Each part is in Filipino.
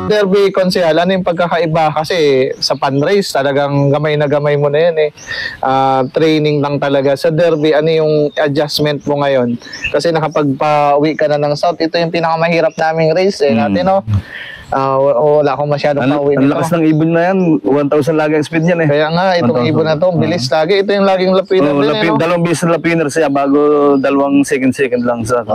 Derby Konsehal, ano yung pagkakaiba? Kasi sa fundraise, talagang gamay na gamay mo na yan eh. Training lang talaga. Sa Derby, ano yung adjustment mo ngayon? Kasi nakapagpa-uwi ka na ng South, ito yung pinakamahirap naming race eh. Natin, no? Wala akong masyadong pauwi nito. Ang lakas ng ibon na yan, 1,000 lagi ang speed yan eh. Kaya nga, itong 1,000. Ibon na to, bilis lagi. Ito yung laging lap winner din eh, no? Dalawang bis na lap winner siya bago 2 second lang sa.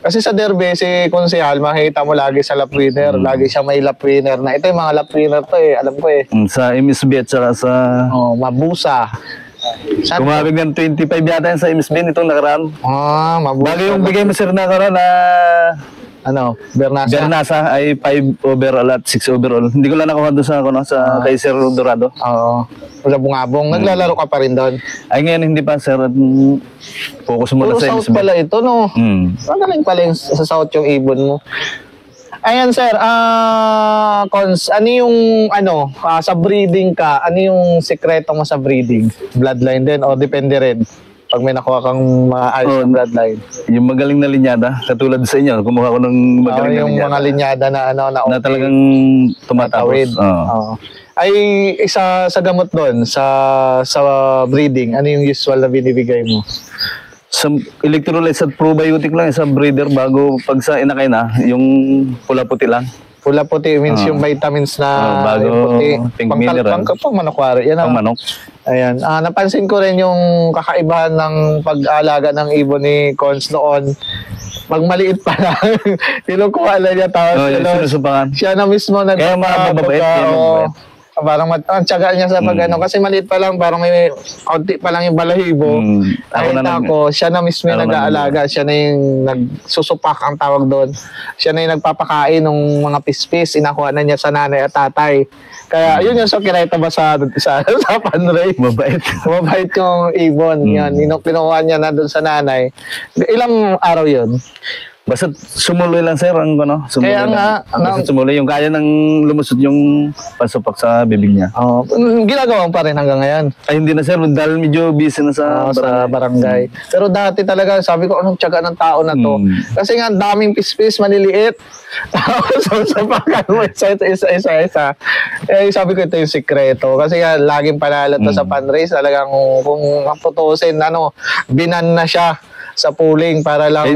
Kasi sa Derby, si Konsehal, makita mo lagi sa lap winner. Lagi siya may lap winner na. Ito yung mga lap winner to eh, alam ko eh. Sa MSB at saka sa... Mabusa. Kumabig ng 25 yata yan sa MSB nitong nakaraan. Mabusa. Bago yung bigay mo sir nakaraan na... Bernasa ay 5 overall at 6 overall. Hindi ko lang nakuha doon sa kay Sir Dorado. Oo. Sa Bungabong. Naglalaro ka pa rin doon? Ay ngayon hindi pa sir. Focus muna sa South pala ito, no? Magaling pala yung sa South yung ibon mo. Ayan sir, Cons, ano yung sa breeding ka, ano yung sekreto mo sa breeding? Bloodline din o depende rin? Pag may nakuha kang maayos na bloodline. Yung magaling na linyada, katulad sa inyo, kumuha ko ng magaling na yung linyada. Yung mga linyada na na talagang tumatawid. Ay, isa sa gamot doon, sa breeding, ano yung usual na binibigay mo? Sa electrolytes at probiotic lang sa breeder bago pag sa inakay na, yung pula-puti lang. Pula-puti means yung vitamins na bago pink mineral. Pang manokwari. Yan pang manok. Ayan. Napansin ko rin yung kakaibahan ng pag-alaga ng ibon ni Cons noon. Magmaliit pa lang. Kinukuha na niya tapos siya na mismo kaya mababait. Parang tiyaga niya sa kasi maliit pa lang, parang may kaunti pa lang yung balahibo. Nakita ko, siya na mismo yung nag-aalaga, siya na yung nagsusupak ang tawag doon. Siya na yung nagpapakain ng mga pispis, inakuha na niya sa nanay at tatay. Kaya yun yung kinita ba sa fundraise? Mabait. Mabait yung ibon. Yan, kinuha niya na doon sa nanay. Ilang araw yun? Basta sumuloy lang sir ang sumuloy. Kaya nga sumuloy yung kaya ng lumusot yung pasupak sa bibig niya. Ginagawa pa rin hanggang ngayon. Ay hindi na sir, dahil medyo busy na sa barangay. Pero dati talaga sabi ko anong tiyaga ng tao na to. Kasi nga daming pispis maliliit. Tapos sa pakan mo isa. Sabi ko ito yung sikreto. Kasi nga laging panalo to sa fundraise. Talagang kung maputusin binan na siya sa pooling para lang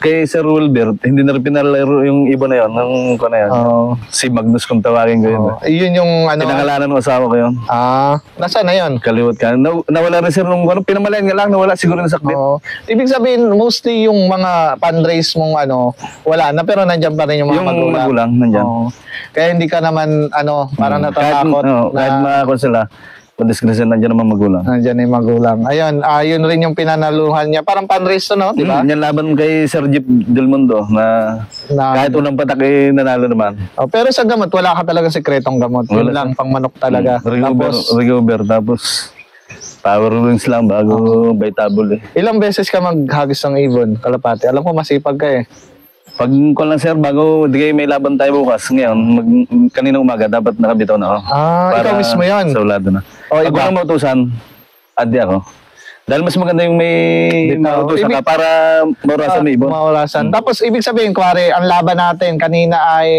kay Sir Wilbert, hindi na rin pinalaro yung iba na yun, si Magnus kung tawagin ko yun. Yun yung pinangalanan ng asawa ko yun. Nasaan na yun? Kaliwat ka. Nawala rin sir nung pinamalayan nga lang, nawala siguro ng sakbit. Ibig sabihin, mostly yung mga fundraise mong wala na, pero nandiyan pa rin yung mga magulang. Yung magulang, nandiyan. Kaya hindi ka naman, parang natatakot. Kahit makakon sila. Discretion, nandiyan naman magulang. Nandiyan yung magulang. Ayun, yun rin yung pinanaluhan niya. Parang fundraise to, no? Diba? Yan laban kay Sir Jeep Del Mundo na kahit unang patak nanalo naman. Pero sa gamot, wala ka talaga sekretong gamot. Yun lang, pang manok talaga. Recover, tapos power rings lang bago Vitabol eh. Ilang beses ka maghagis ng ibon, kalapati? Alam ko masipag ka eh. Pag ko lang sir, bago may laban tayo bukas, ngayon, kanina umaga, dapat nakabitaw na ako. Ikaw mismo yan? Sa ulado na. Pag walang mautusan, adi ako. Dahil mas maganda yung may mautusan ka para maurasan may ibon. Tapos ibig sabihin, kuwari, ang laban natin kanina ay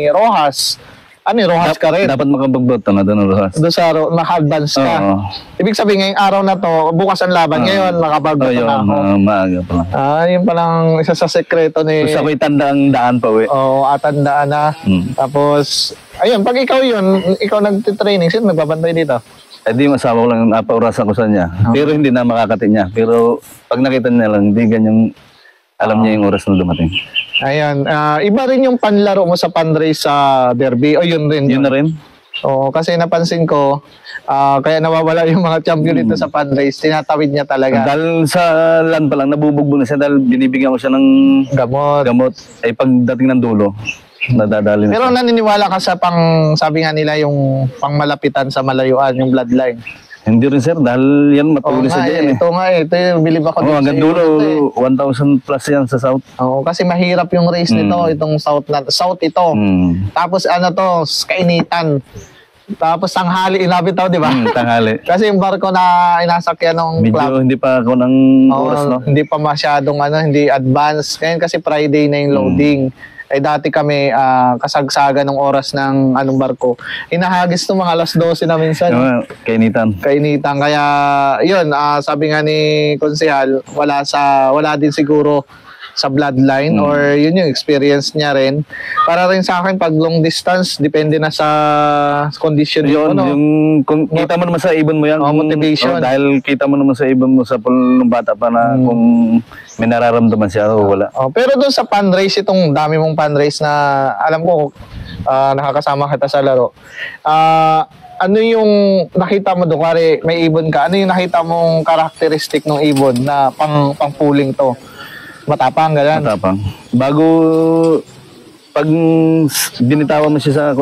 Rojas. Ano yung Rojas ka rin? Dapat makabagbot na doon Rojas. Doon sa naka-advance ka. Ibig sabihin, ngayong araw na to, bukas ang laban. Ngayon, makabagbot na ako. Maaga pa lang. Yun palang isa sa sekreto ni... Gusto ko'y tandaang daan pa, tandaan na. Tapos, ayun, pag ikaw nagtitraining, sino nagbabantay dito? Di masawa ko lang, napaurasan ko sa niya. Pero hindi na makakati niya. Pero pag nakita niya lang, hindi ganyan, alam niya yung oras na dumating. Ayan, iba rin yung panlaro mo sa fundraise sa Derby. Yun rin. Yun na rin? Kasi napansin ko, kaya nawawala yung mga champion dito sa fundraise. Tinatawid niya talaga. Dahil sa land pa lang, nabubugbog na siya dahil binibigyan ko siya ng gamot. Ay pagdating ng dulo, nadadali na. Pero naniniwala ka sa sabi nga nila yung pangmalapitan sa malayuan, yung bloodline. Hindi rin sir, dahil yan matuloy sa dyan Ito nga ito yung bilib ako hanggang dulo, 1,000 plus yan sa South. Kasi mahirap yung race nito, itong South ito. Tapos kainitan. Tapos tanghali, inabitaw, di ba? Tanghali. Kasi yung barko na inasakyan ng club. Medyo hindi pa ako ng oras, no? Hindi pa masyadong, hindi advance. Ngayon kasi Friday na yung loading. ay dati kami kasagsaga ng oras ng anong barko. Hinahagis ng mga alas 12 na minsan. Kainitan. Kainitan. Kaya, yun, sabi nga ni Konsehal, wala din siguro sa bloodline or yun yung experience niya rin. Para rin sa akin, pag long distance, depende na sa condition Yun, mo, no? yung kita mo naman sa ibon mo yan. Motivation. Dahil kita mo naman sa ibon mo sa nung bata pa na kung may nararamdaman siya o wala. Pero doon sa fundraise, itong dami mong fundraise na alam ko, nakakasama kita sa laro. Ano yung nakita mo doon? Kari may ibon ka. Ano yung nakita mong karakteristik ng ibon na pang-pooling to? Matapang, gano'n? Matapang. Bago, pag binitawan mo siya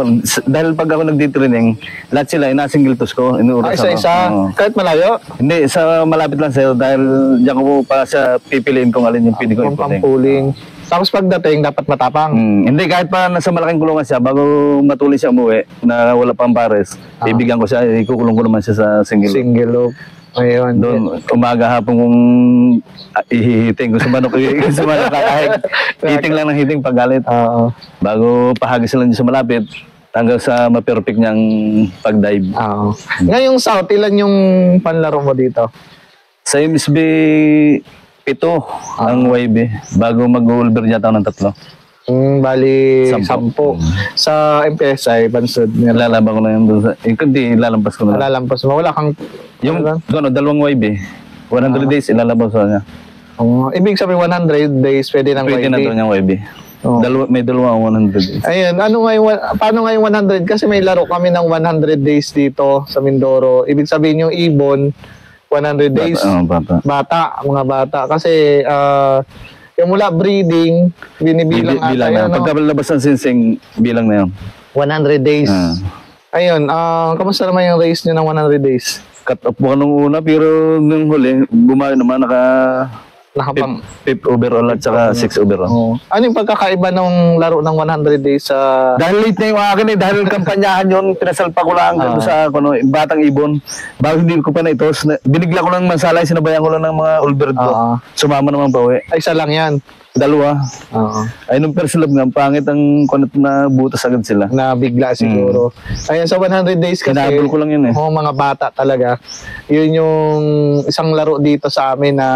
dahil pag ako nagtitraining, lahat sila, inasingle toss ko, inuuras ako. Isa-isa? Kahit malayo? Hindi, sa malapit lang sa'yo dahil diyan ko pa siya pipiliin kung alin yung pili ko iputing. Pang-pooling. Tapos pagdating, dapat matapang. Hindi, kahit pa nasa malaking kulungan siya, bago matuloy siya umuwi, na wala pang pares, bibigyan ko siya, ikukulong ko naman siya sa single. Single loop. Ayun. Doon, umaga hapon kung ihihiting ko sa manok, kahit hiting lang ng hiting paggalit. Bago pahagis lang niya sa malapit, hanggang sa ma-perfect niyang pag-dive. Ngayong South, ilan yung panlaro mo dito? Sa MSB, 7 ang YB. Bago mag-Ulber yata ng 3. Bali, 10. Sa MPSI, Bansod. Lalaban ko na yun doon sa... Hindi, lalampas ko na. Lalampas mo. Wala kang... Yung, dalawang YB. 100 days, ilalabas ko na. Ibig sabihin 100 days, pwede ng YB. Pwede na doon yung YB. May dalawang 100 days. Ayun, paano ngayon 100? Kasi may laro kami ng 100 days dito sa Mindoro. Ibig sabihin yung ibon, 100 days. Bata. Mga bata. Kasi, yung mula breeding, binibilang ata yun. Pagkalabas ng sinsing, bilang na yun. 100 days. Ayun, kamusta naman yung race nyo ng 100 days? Cut off mo nung una, pero nung huli, bumayo naman, Nakapang 5 overall at saka 6 overall. Ano yung pagkakaiba ng laro ng 100 days sa... Dahil late na yung akin dahil kampanyahan yun, pinasalpa ko lang sa batang ibon. Bago hindi ko pa na ito, binigla ko lang mansalay, sinabayan ko lang ng mga Ulbert ko. Sumama naman pa uwi. Ay, isa lang yan. 2. Ay, nung first love nga, pangit ang kunat na butas agad sila. Nabigla siguro. Ayun, sa 100 days kasi... Kinabol ko lang yun mga bata talaga. Yun yung isang laro dito sa amin na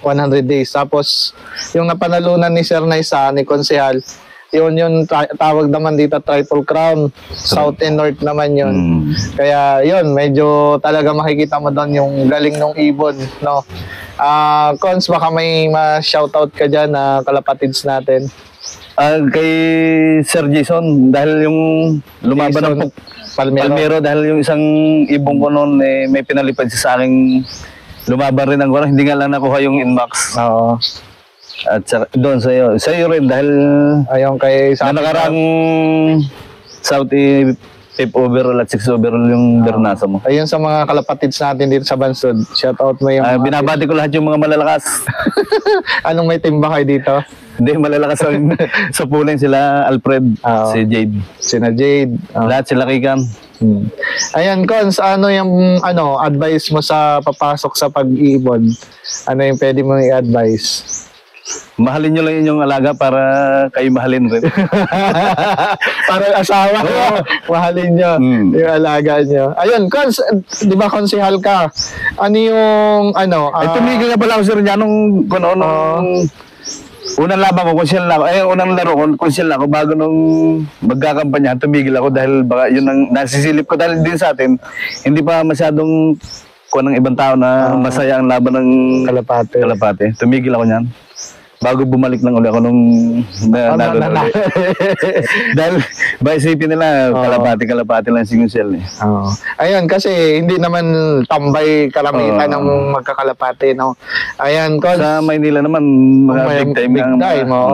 100 days. Tapos, yung napanalunan ni Sir Naisa, ni Konsehal, yun tawag naman dito Triple Crown. South and North naman yun. Kaya yun, medyo talaga makikita mo doon yung galing ng ibon, no? Cons, baka may ma-shoutout ka dyan na kalapatids natin. Kay Sir Jason, dahil yung lumaban ng Palmero, dahil yung isang ibon ko noon may pinalipad siya sa aking lumaban rin ang hindi nga lang nakuha yung Inmax. At doon sa iyo rin dahil ayun kay sa nakarang South 5 overall at 6 overall yung Bernasa mo. Ayun sa mga kalapatids natin dito sa Bansod. Shout out mo yung binabati ko lahat yung mga malalakas. Anong may timba kayo dito? Hindi, malalakas sa puling sila Alfred, si Jade. Sina Jade. Lahat sila Kikan. Ayan, Cons, ano yung advice mo sa papasok sa pag-iibon? Ano yung pwede mong i-advise? Mahalin nyo lang inyong alaga para kayo mahalin rin. Para asawa, mahalin nyo yung alaga nyo. Ayun, Cons, di ba konsehal ka? Ano yung, ay tumigil na pala ako sir niya nung unang laban ko, konsyel na ako. Unang laro ko, konsyel na ako. Bago nung magkakampanya, tumigil ako dahil baka yun ang nasisilip ko. Dahil din sa atin, hindi pa masyadong ng ibang tao na masaya ang laban ng kalapate. Tumigil ako niyan. Bago bumalik lang ulit ako nung dahil ba isipin nila kalapati lang si Gonzalo Ayun, kasi hindi naman tambay karamihan ng magkakalapati, no? Ayan, sa Maynila naman mga big time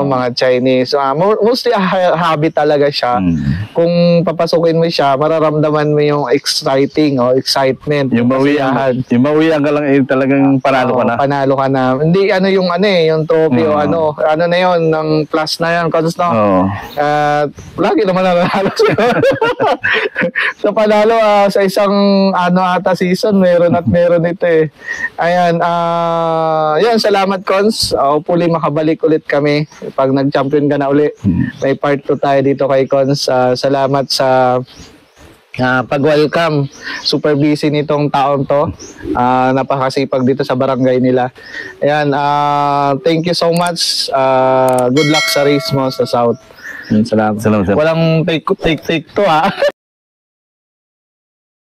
mga Chinese. Mostly hobby talaga siya. Kung papasukin mo siya, mararamdaman mo yung excitement. Yung mawian ka lang talagang panalo ka na. Panalo ka na. Hindi yung trophy o ano na yun, ng plus na yun, Cons, no? Oo. Lagi naman nanalo siya. So panalo sa isang ata season, meron ito eh. Ayan, yan, salamat Cons. Hopefully makabalik ulit kami pag nag-champion ka na uli. May part 2 tayo dito kay Cons. Salamat sa pag-welcome. Super busy nitong taon to. Napakasipag dito sa barangay nila. Ayan, thank you so much. Good luck sa race mo sa South. Salamat. Salamat, sir. Walang take to